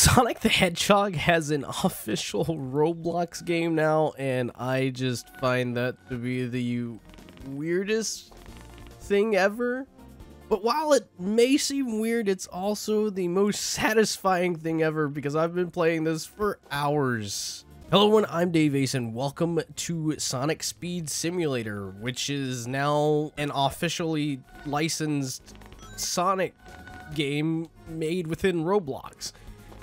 Sonic the Hedgehog has an official Roblox game now, and I just find that to be the weirdest thing ever. But while it may seem weird, it's also the most satisfying thing ever because I've been playing this for hours. Hello everyone, I'm Dave Ace and welcome to Sonic Speed Simulator, which is now an officially licensed Sonic game made within Roblox.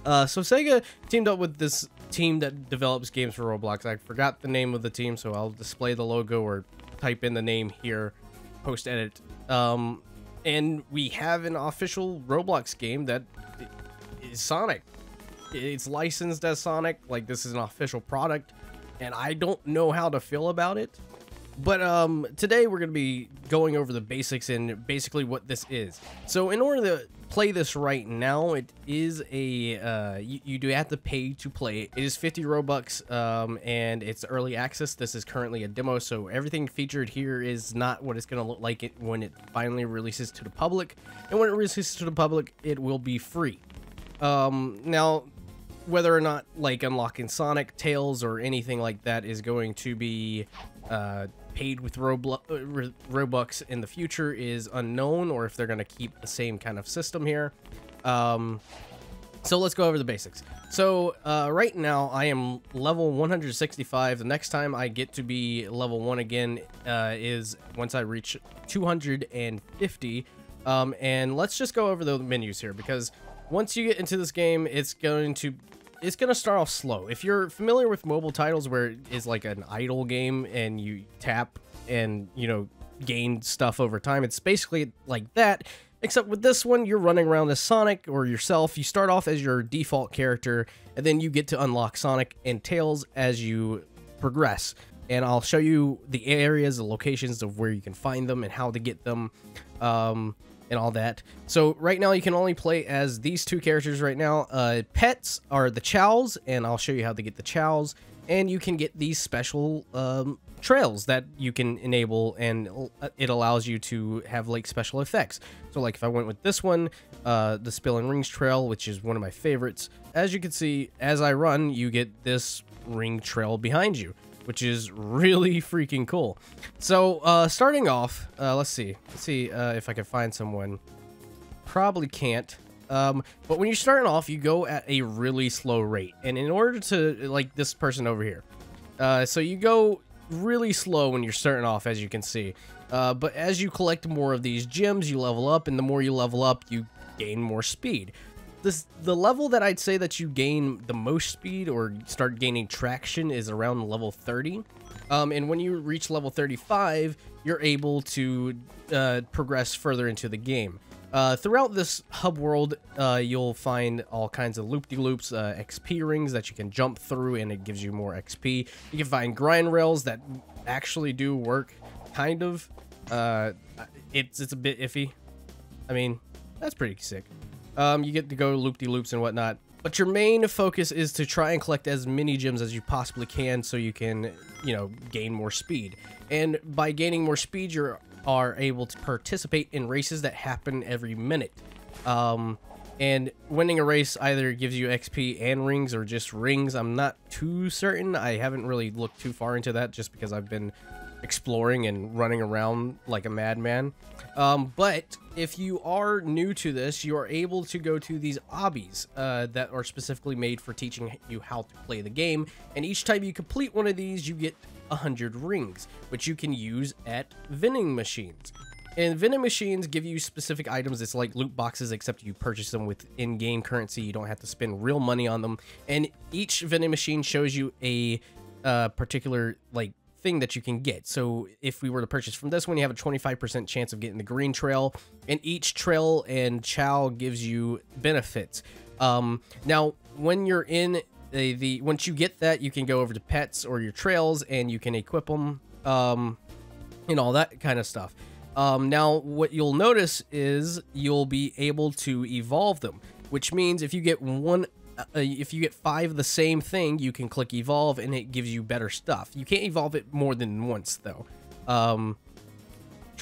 So Sega teamed up with this team that develops games for Roblox. I forgot the name of the team, so I'll display the logo or type in the name here, post-edit. And we have an official Roblox game that is Sonic. It's licensed as Sonic, like this is an official product, and I don't know how to feel about it. But today we're going to be going over the basics and basically what this is. So in order to play this right now, it is a, you do have to pay to play. It is 50 Robux, and it's early access. This is currently a demo, so everything featured here is not what it's going to look like when it finally releases to the public. And when it releases to the public, it will be free. Now, whether or not like unlocking Sonic, Tails, or anything like that is going to be paid with Robux in the future is unknown, or if they're going to keep the same kind of system here. So let's go over the basics. So right now I am level 165. The next time I get to be level 1 again is once I reach 250. And let's just go over the menus here, because once you get into this game, it's going to start off slow. If you're familiar with mobile titles where it is like an idle game and you tap and, you know, gain stuff over time, it's basically like that, except with this one, you're running around as Sonic or yourself. You start off as your default character, and then you get to unlock Sonic and Tails as you progress. And I'll show you the areas, the locations of where you can find them and how to get them, and all that. So right now you can only play as these two characters right now. Pets are the chows, and I'll show you how to get the chows. And you can get these special trails that you can enable, and it allows you to have like special effects. So like if I went with this one, the Spilling Rings trail, which is one of my favorites, as you can see, as I run, you get this ring trail behind you, which is really freaking cool. So starting off, let's see if I can find someone. Probably can't. But when you're starting off, you go at a really slow rate, and in order to, like this person over here, so you go really slow when you're starting off, as you can see. But as you collect more of these gems, you level up, and the more you level up, you gain more speed. The level that I'd say that you gain the most speed or start gaining traction is around level 30. And when you reach level 35, you're able to progress further into the game. Throughout this hub world, you'll find all kinds of loop-de-loops, XP rings that you can jump through, and it gives you more XP. You can find grind rails that actually do work, kind of. It's a bit iffy. I mean, that's pretty sick. You get to go loop-de-loops and whatnot, but your main focus is to try and collect as many gems as you possibly can so you can, you know, gain more speed. And by gaining more speed, you are able to participate in races that happen every minute. And winning a race either gives you XP and rings, or just rings. I'm not too certain. I haven't really looked too far into that just because I've been exploring and running around like a madman. But if you are new to this, you are able to go to these Obbies that are specifically made for teaching you how to play the game. And each time you complete one of these, you get 100 rings, which you can use at vending machines. And vending machines give you specific items. It's like loot boxes, except you purchase them with in-game currency. You don't have to spend real money on them. And each vending machine shows you a particular like thing that you can get. So if we were to purchase from this one, you have a 25% chance of getting the green trail, and each trail and chow gives you benefits. Now when you're in once you get that, you can go over to pets or your trails, and you can equip them, and all that kind of stuff. Now what you'll notice is you'll be able to evolve them, which means if you get if you get 5 of the same thing, you can click evolve, and it gives you better stuff. You can't evolve it more than once, though.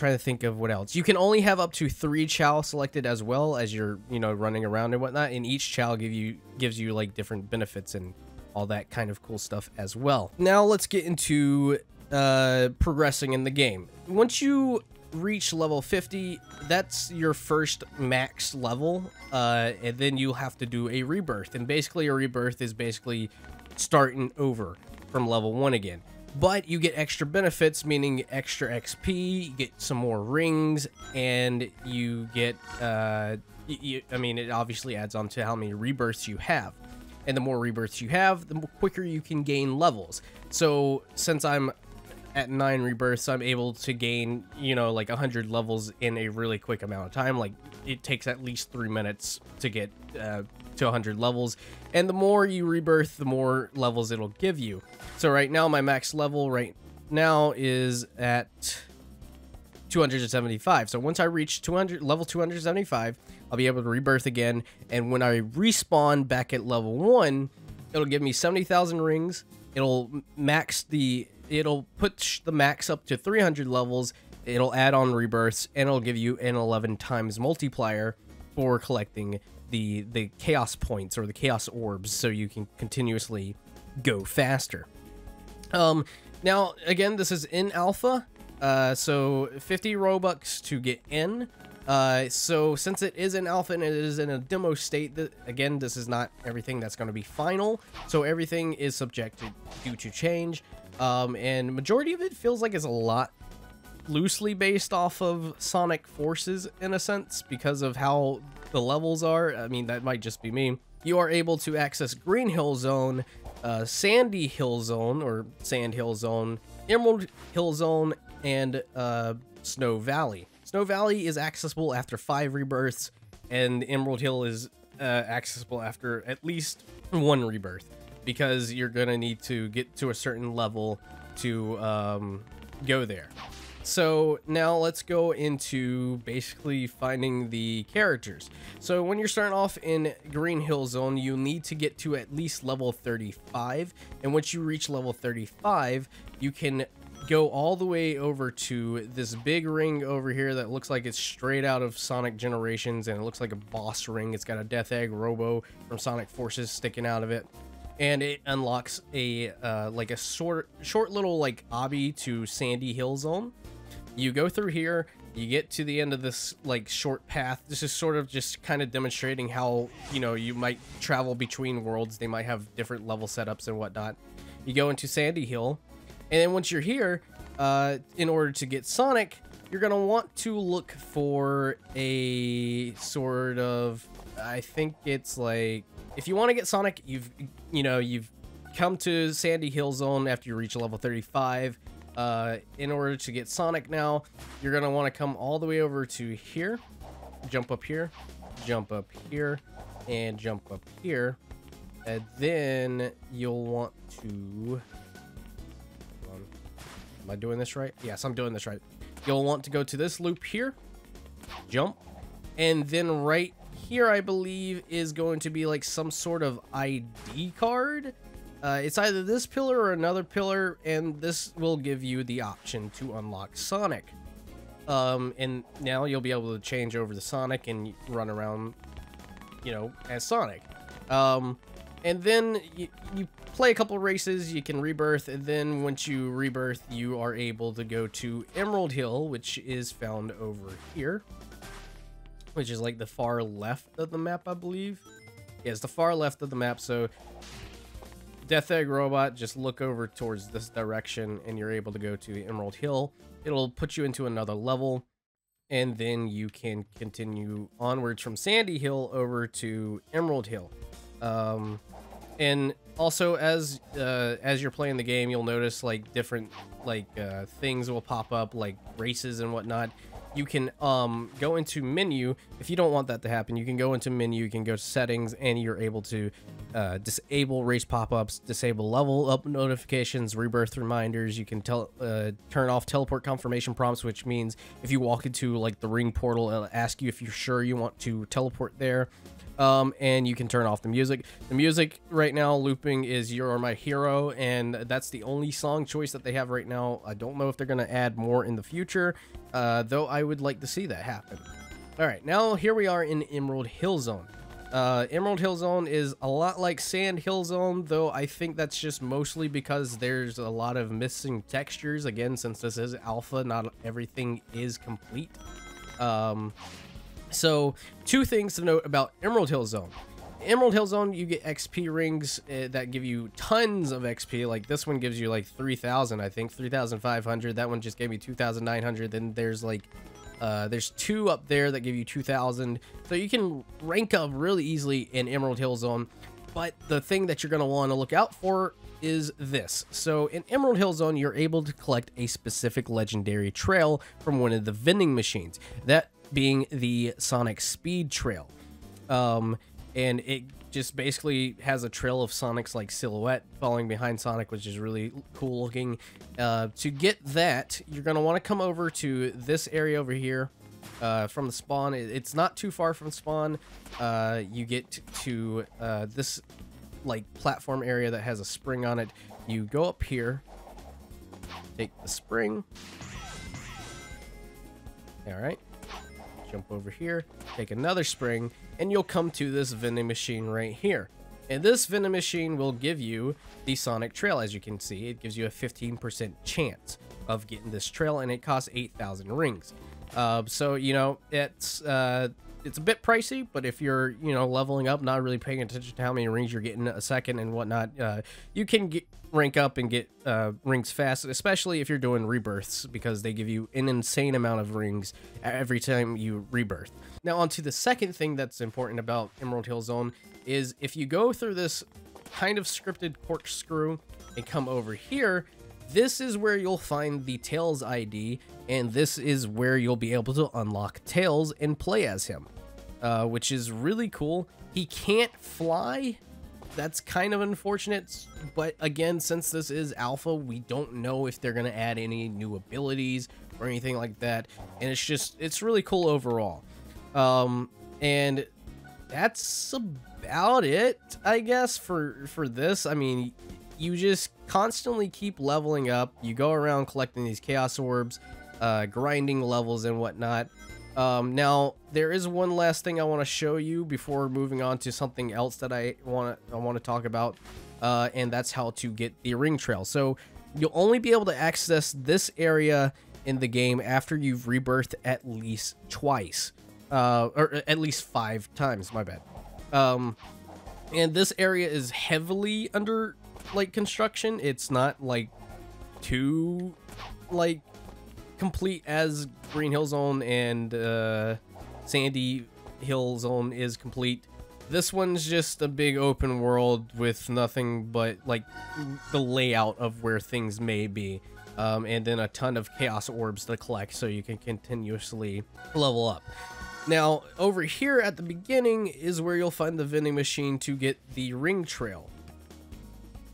trying to think of what else. You can only have up to 3 chow selected as well as you're, running around and whatnot. And each chow gives you like different benefits and all that kind of cool stuff as well. Now let's get into progressing in the game. Once you reach level 50, that's your first max level, and then you'll have to do a rebirth. And basically a rebirth is basically starting over from level 1 again. But you get extra benefits, meaning extra XP, you get some more rings, and you get, I mean, it obviously adds on to how many rebirths you have. And the more rebirths you have, the quicker you can gain levels. So since I'm at 9 rebirths, I'm able to gain, like 100 levels in a really quick amount of time. Like, it takes at least 3 minutes to get to 100 levels. And the more you rebirth, the more levels it'll give you. So right now, my max level right now is at 275. So once I reach level 275, I'll be able to rebirth again. And when I respawn back at level 1, it'll give me 70,000 rings. It'll put the max up to 300 levels. It'll add on rebirths, and it'll give you an 11 times multiplier for collecting the chaos points or the chaos orbs, so you can continuously go faster. Now again, this is in alpha, so 50 Robux to get in. So since it is in alpha and it is in a demo state, again, this is not everything that's going to be final, so everything is subjected due to change. And majority of it feels like it's a lot loosely based off of Sonic Forces in a sense, because of how the levels are. I mean, that might just be me. You are able to access Green Hill Zone, Sandy Hill Zone, or Sand Hill Zone, Emerald Hill Zone, and Snow Valley. Snow Valley is accessible after 5 rebirths, and Emerald Hill is accessible after at least 1 rebirth, because you're gonna need to get to a certain level to go there. So now let's go into basically finding the characters. So when you're starting off in Green Hill Zone, you need to get to at least level 35. And once you reach level 35, you can go all the way over to this big ring over here that looks like it's straight out of Sonic Generations, and it looks like a boss ring. It's got a Death Egg Robo from Sonic Forces sticking out of it. And it unlocks a like a short little like obby to Sandy Hill Zone. You go through here, you get to the end of this like short path. This is sort of just kind of demonstrating how, you might travel between worlds. They might have different level setups and whatnot. You go into Sandy Hill, and then once you're here, in order to get Sonic, you're gonna want to look for a sort of, I think it's like, if you want to get Sonic, you've come to Sandy Hill Zone after you reach level 35. In order to get Sonic now, you're going to want to come all the way over to here, jump up here, and jump up here. And then you'll want to, am I doing this right? Yes, I'm doing this right. You'll want to go to this loop here, jump, and then right here, I believe, is going to be like some sort of ID card. It's either this pillar or another pillar, and this will give you the option to unlock Sonic. And now you'll be able to change over to Sonic and run around, as Sonic. And then you play a couple races, you can rebirth, and then once you rebirth, you are able to go to Emerald Hill, which is found over here, which is like the far left of the map, I believe. Yeah, it's the far left of the map, so Death Egg Robot, just look over towards this direction and you're able to go to Emerald Hill. It'll put you into another level, and then you can continue onwards from Sandy Hill over to Emerald Hill. And also, as you're playing the game, you'll notice like different things will pop up, like races and whatnot. You can go into menu. If you don't want that to happen, you can go into menu, you can go to settings, and you're able to disable race pop-ups, disable level up notifications, rebirth reminders. You can turn off teleport confirmation prompts, which means if you walk into like the ring portal, it'll ask you if you're sure you want to teleport there. And you can turn off the music. The music right now looping is "You're My Hero," and that's the only song choice that they have right now. I don't know if they're going to add more in the future, though I would like to see that happen. All right, now here we are in Emerald Hill Zone. Emerald Hill Zone is a lot like Sand Hill Zone, though I think that's just mostly because there's a lot of missing textures. Again, since this is alpha, not everything is complete. So, two things to note about Emerald Hill Zone. Emerald Hill Zone, you get XP rings that give you tons of XP. Like this one gives you like 3,000, I think, 3,500. That one just gave me 2,900. Then there's like, there's two up there that give you 2,000. So you can rank up really easily in Emerald Hill Zone. But the thing that you're going to want to look out for is this. So in Emerald Hill Zone, you're able to collect a specific legendary trail from one of the vending machines. That being the Sonic Speed Trail. And it just basically has a trail of Sonic's like silhouette following behind Sonic, which is really cool looking. To get that, you're going to want to come over to this area over here from the spawn. It's not too far from spawn. You get to this like platform area that has a spring on it. You go up here, take the spring. All right. Jump over here, take another spring, and you'll come to this vending machine right here. And this vending machine will give you the Sonic Trail. As you can see, it gives you a 15% chance of getting this trail, and it costs 8,000 rings. So, you know, it's a bit pricey, but if you're, you know, leveling up, not really paying attention to how many rings you're getting a second and whatnot, you can rank up and get rings fast, especially if you're doing rebirths, because they give you an insane amount of rings every time you rebirth. Now, on to the second thing that's important about Emerald Hill Zone is if you go through this kind of scripted corkscrew and come over here, this is where you'll find the Tails ID, and this is where you'll be able to unlock Tails and play as him, which is really cool. He can't fly. That's kind of unfortunate, but again, since this is alpha, we don't know if they're going to add any new abilities or anything like that, and it's really cool overall. And that's about it, I guess, for this. I mean, you just constantly keep leveling up. You go around collecting these chaos orbs, grinding levels and whatnot. Now there is one last thing I want to show you before moving on to something else that I want to talk about, and that's how to get the ring trail. So you'll only be able to access this area in the game after you've rebirthed at least twice, or at least 5 times, my bad. And this area is heavily under like construction. It's not like too like complete as Green Hill Zone and Sandy Hill Zone is complete. This one's just a big open world with nothing but like the layout of where things may be, and then a ton of chaos orbs to collect so you can continuously level up. Now over here at the beginning is where you'll find the vending machine to get the ring trail.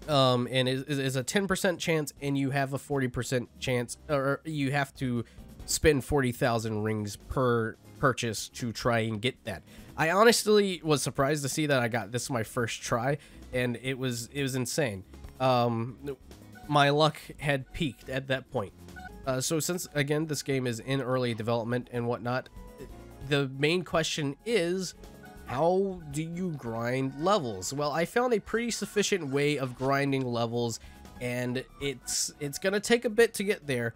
And it is a 10% chance, and you have a 40% chance, or you have to spend 40,000 rings per purchase to try and get that. I honestly was surprised to see that I got this my first try, and it was insane. My luck had peaked at that point. So since again this game is in early development and whatnot, the main question is, how do you grind levels? Well, I found a pretty sufficient way of grinding levels, and it's gonna take a bit to get there,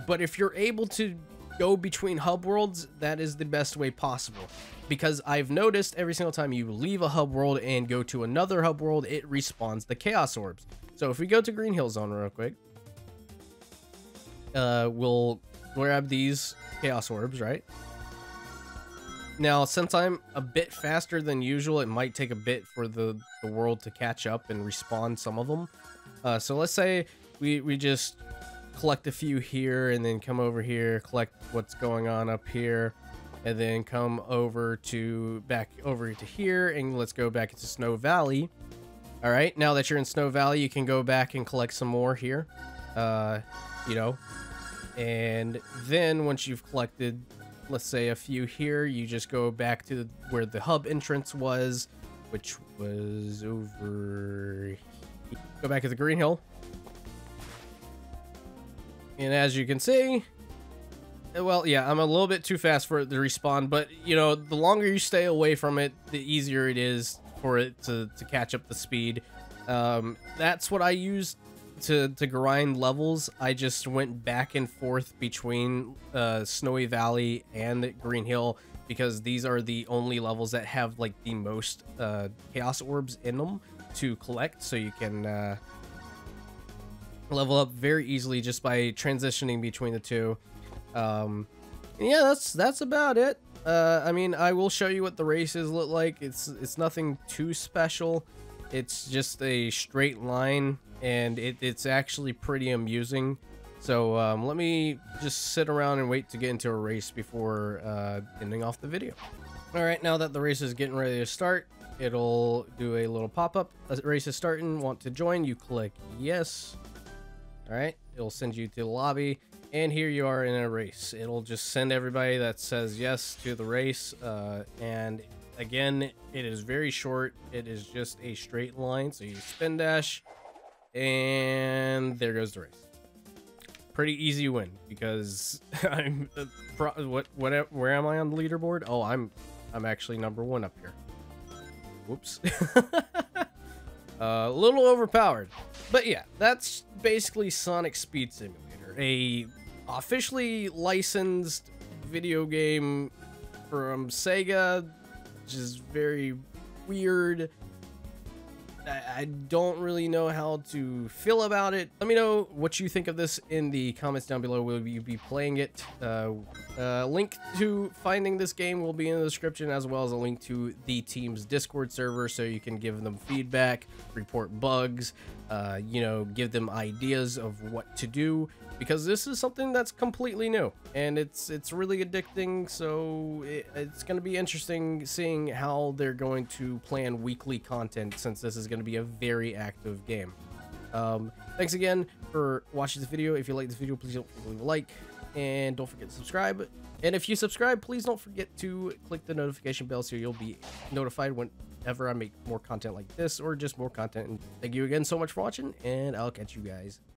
but if you're able to go between hub worlds, that is the best way possible, because I've noticed every single time you leave a hub world and go to another hub world, it respawns the chaos orbs. So if we go to Green Hill Zone real quick, we'll grab these chaos orbs, right? Now, since I'm a bit faster than usual, it might take a bit for the world to catch up and respawn some of them. So let's say we just collect a few here, and then come over here, collect what's going on up here, and then come over to back over to here, and let's go back into Snow Valley. All right, now that you're in Snow Valley, you can go back and collect some more here, you know, and then once you've collected let's say a few here, you just go back to where the hub entrance was, which was over. Go back to the green hill. And as you can see, well, yeah, I'm a little bit too fast for it to respawn, but, you know, the longer you stay away from it, the easier it is for it to catch up the speed. That's what I used to grind levels. I just went back and forth between Snowy Valley and Green Hill, because these are the only levels that have, like, the most Chaos Orbs in them to collect, so you can level up very easily just by transitioning between the two. Yeah, that's about it. I mean, I will show you what the races look like. It's nothing too special. It's just a straight line, and it's actually pretty amusing. So let me just sit around and wait to get into a race before ending off the video. All right, now that the race is getting ready to start, it'll do a little pop-up. As the race is starting, want to join, you click yes. All right, it'll send you to the lobby, and here you are in a race. It'll just send everybody that says yes to the race, and again, it is very short. It is just a straight line, so you spin dash, and there goes the race. Pretty easy win, because I'm where am I on the leaderboard? Oh, I'm actually #1 up here. Whoops. A little overpowered, but yeah, that's basically Sonic Speed Simulator, a officially licensed video game from Sega, which is very weird. I don't really know how to feel about it. Let me know what you think of this in the comments down below. Will you be playing it? Link to finding this game will be in the description, as well as a link to the team's Discord server, so you can give them feedback, report bugs, you know, give them ideas of what to do, because this is something that's completely new, and it's really addicting. So it's going to be interesting seeing how they're going to plan weekly content, since this is going to be a very active game. Thanks again for watching this video. If you like this video, please don't leave a like, and don't forget to subscribe. And if you subscribe, please don't forget to click the notification bell, so you'll be notified whenever I make more content like this, or just more content. And thank you again so much for watching, and I'll catch you guys